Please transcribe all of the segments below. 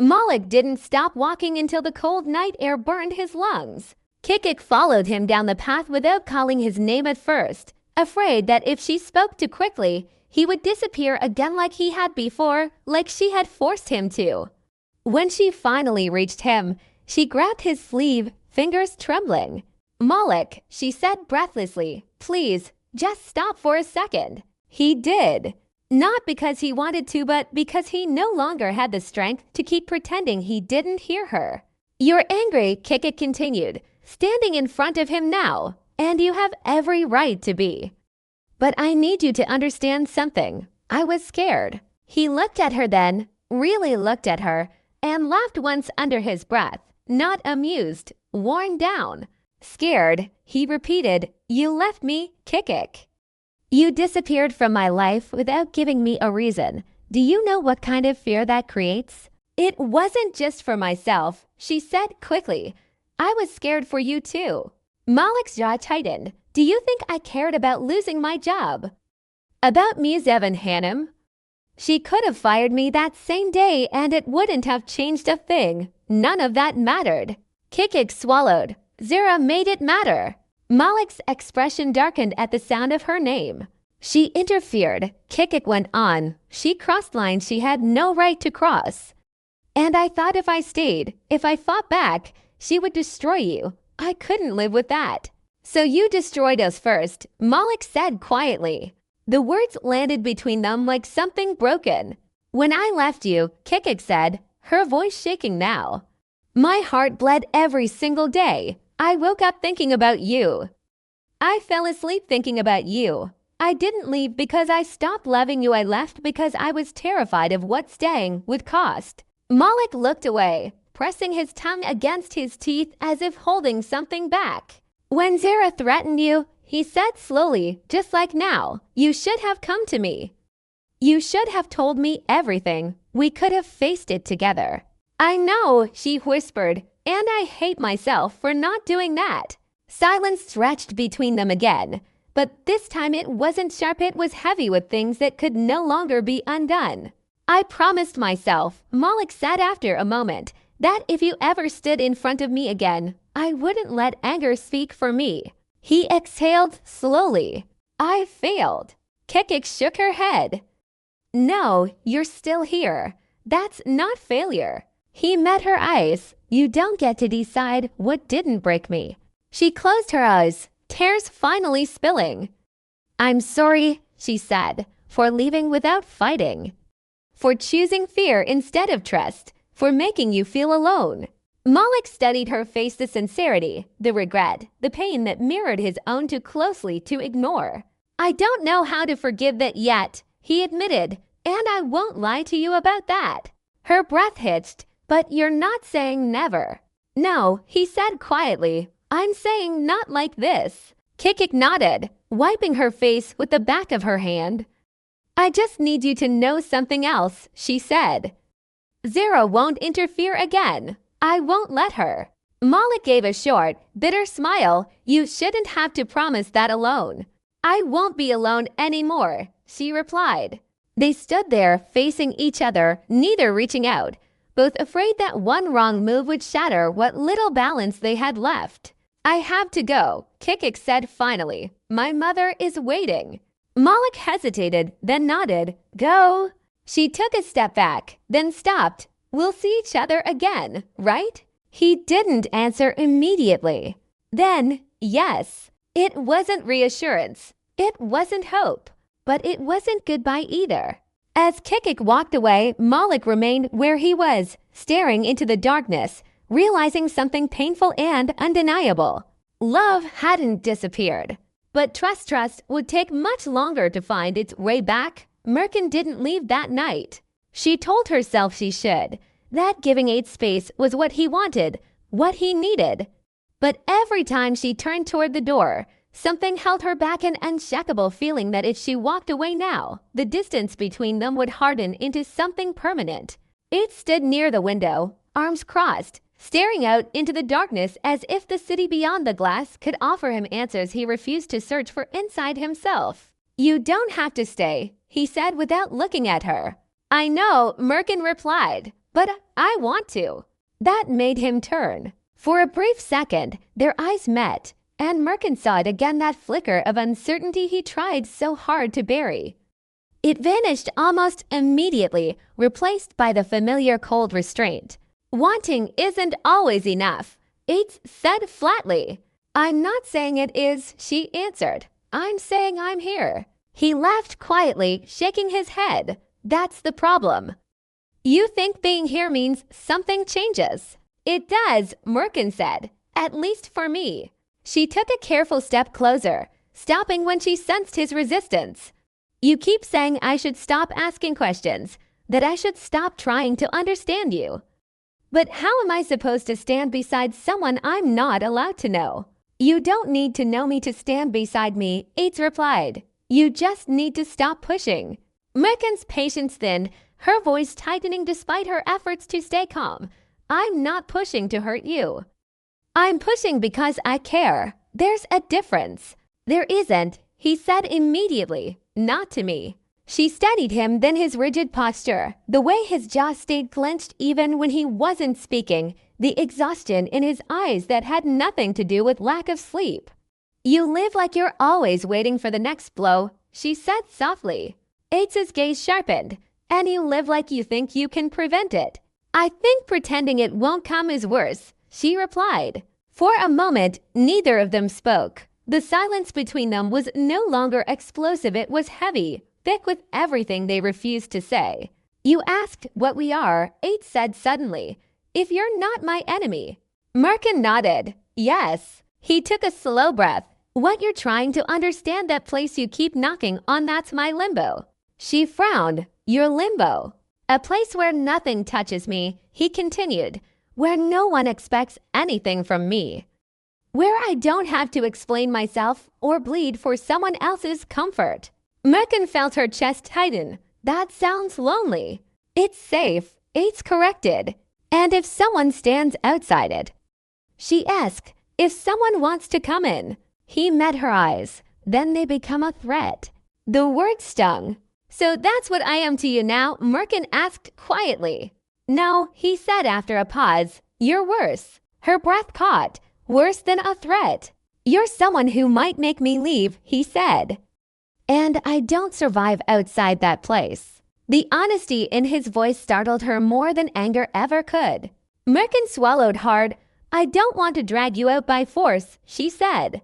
Malik didn't stop walking until the cold night air burned his lungs. Kikik followed him down the path without calling his name at first, afraid that if she spoke too quickly, he would disappear again like he had before, like she had forced him to. When she finally reached him, she grabbed his sleeve, fingers trembling. "Malik," she said breathlessly, "please, just stop for a second." He did. Not because he wanted to, but because he no longer had the strength to keep pretending he didn't hear her. "You're angry," Kikik continued, standing in front of him now, "and you have every right to be. But I need you to understand something. I was scared." He looked at her then, really looked at her, and laughed once under his breath, not amused, worn down. "Scared," he repeated. "You left me, Kikik. You disappeared from my life without giving me a reason. Do you know what kind of fear that creates?" "It wasn't just for myself," she said quickly. "I was scared for you too." Malik's jaw tightened. "Do you think I cared about losing my job? About Muzevan Hanım? She could have fired me that same day and it wouldn't have changed a thing. None of that mattered." Kikik swallowed. Zira made it matter. Malik's expression darkened at the sound of her name. "She interfered," Kikik went on. "She crossed lines she had no right to cross. And I thought if I stayed, if I fought back, she would destroy you. I couldn't live with that." "So you destroyed us first," Malik said quietly. The words landed between them like something broken. "When I left you," Kikik said, her voice shaking now, "my heart bled every single day. I woke up thinking about you. I fell asleep thinking about you. I didn't leave because I stopped loving you. I left because I was terrified of what staying would cost." Malik looked away, pressing his tongue against his teeth as if holding something back. "When Zara threatened you," he said slowly, just like now, "you should have come to me. You should have told me everything. We could have faced it together." "I know," she whispered, "and I hate myself for not doing that." Silence stretched between them again, but this time it wasn't sharp, it was heavy with things that could no longer be undone. "I promised myself," Malik said after a moment, "that if you ever stood in front of me again, I wouldn't let anger speak for me." He exhaled slowly. "I failed." Kikik shook her head. "No, you're still here. That's not failure." He met her eyes. "You don't get to decide what didn't break me." She closed her eyes, tears finally spilling. "I'm sorry," she said, "for leaving without fighting. For choosing fear instead of trust. For making you feel alone." Malik studied her face, the sincerity, the regret, the pain that mirrored his own too closely to ignore. "I don't know how to forgive that yet," he admitted, "and I won't lie to you about that." Her breath hitched. "But you're not saying never." "No," he said quietly, "I'm saying not like this." Kikik nodded, wiping her face with the back of her hand. "I just need you to know something else," she said. "Zara won't interfere again. I won't let her." Malik gave a short, bitter smile. "You shouldn't have to promise that alone." "I won't be alone anymore," she replied. They stood there facing each other, neither reaching out, both afraid that one wrong move would shatter what little balance they had left. "I have to go," Kikik said finally. "My mother is waiting." Malik hesitated, then nodded. "Go." She took a step back, then stopped. "We'll see each other again, right?" He didn't answer immediately. Then, yes. It wasn't reassurance. It wasn't hope. But it wasn't goodbye either. As Kikik walked away, Malik remained where he was, staring into the darkness, realizing something painful and undeniable. Love hadn't disappeared. But trust would take much longer to find its way back. Merkin didn't leave that night. She told herself she should, that giving Aid space was what he wanted, what he needed. But every time she turned toward the door, something held her back, an unshakable feeling that if she walked away now, the distance between them would harden into something permanent. Aid stood near the window, arms crossed, staring out into the darkness as if the city beyond the glass could offer him answers he refused to search for inside himself. "You don't have to stay," he said without looking at her. "I know," Merkin replied. But I want to. That made him turn. For a brief second, their eyes met, and Merkin saw it again, that flicker of uncertainty he tried so hard to bury. It vanished almost immediately, replaced by the familiar cold restraint. Wanting isn't always enough, Yates said flatly. I'm not saying it is, she answered. I'm saying I'm here. He laughed quietly, shaking his head. That's the problem. You think being here means something changes. It does, Merkin said, at least for me. She took a careful step closer, stopping when she sensed his resistance. You keep saying I should stop asking questions, that I should stop trying to understand you. But how am I supposed to stand beside someone I'm not allowed to know? You don't need to know me to stand beside me, Yates replied. You just need to stop pushing. Merkin's patience thinned, her voice tightening despite her efforts to stay calm. I'm not pushing to hurt you. I'm pushing because I care. There's a difference. There isn't, he said immediately. Not to me. She steadied him, then his rigid posture, the way his jaw stayed clenched even when he wasn't speaking, the exhaustion in his eyes that had nothing to do with lack of sleep. You live like you're always waiting for the next blow, she said softly. Yates's gaze sharpened. And you live like you think you can prevent it. I think pretending it won't come is worse, she replied. For a moment, neither of them spoke. The silence between them was no longer explosive, it was heavy, thick with everything they refused to say. You asked what we are, Yates said suddenly. If you're not my enemy. Merkin nodded. Yes. He took a slow breath. What you're trying to understand, that place you keep knocking on, that's my limbo. She frowned. Your limbo. A place where nothing touches me, he continued, where no one expects anything from me. Where I don't have to explain myself or bleed for someone else's comfort. Merkin felt her chest tighten. That sounds lonely. It's safe, Yates corrected. And if someone stands outside it? She asked, if someone wants to come in. He met her eyes. Then they become a threat. The word stung. So that's what I am to you now? Merkin asked quietly. No, he said after a pause. You're worse. Her breath caught. Worse than a threat. You're someone who might make me leave, he said. And I don't survive outside that place. The honesty in his voice startled her more than anger ever could. Merkin swallowed hard. I don't want to drag you out by force, she said.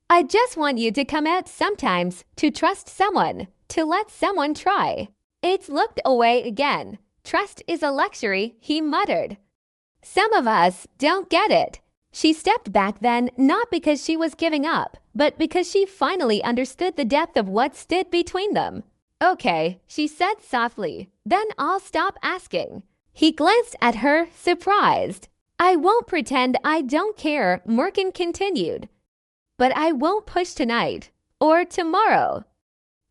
I just want you to come out sometimes, to trust someone, to let someone try. Yates looked away again. Trust is a luxury, he muttered. Some of us don't get it. She stepped back then, not because she was giving up, but because she finally understood the depth of what stood between them. Okay, she said softly, then I'll stop asking. He glanced at her, surprised. I won't pretend I don't care, Merkin continued. But I won't push tonight, or tomorrow.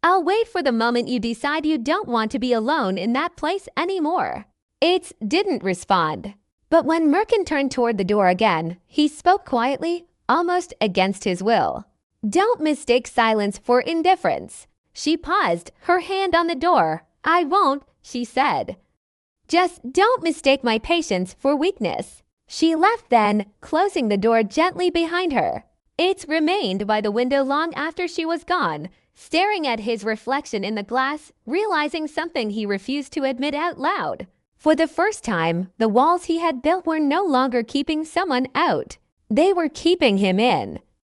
I'll wait for the moment you decide you don't want to be alone in that place anymore. Yates didn't respond. But when Merkin turned toward the door again, he spoke quietly, almost against his will. Don't mistake silence for indifference. She paused, her hand on the door. I won't, she said. Just don't mistake my patience for weakness. She left then, closing the door gently behind her. Yates remained by the window long after she was gone, staring at his reflection in the glass, realizing something he refused to admit out loud. For the first time, the walls he had built were no longer keeping someone out. They were keeping him in.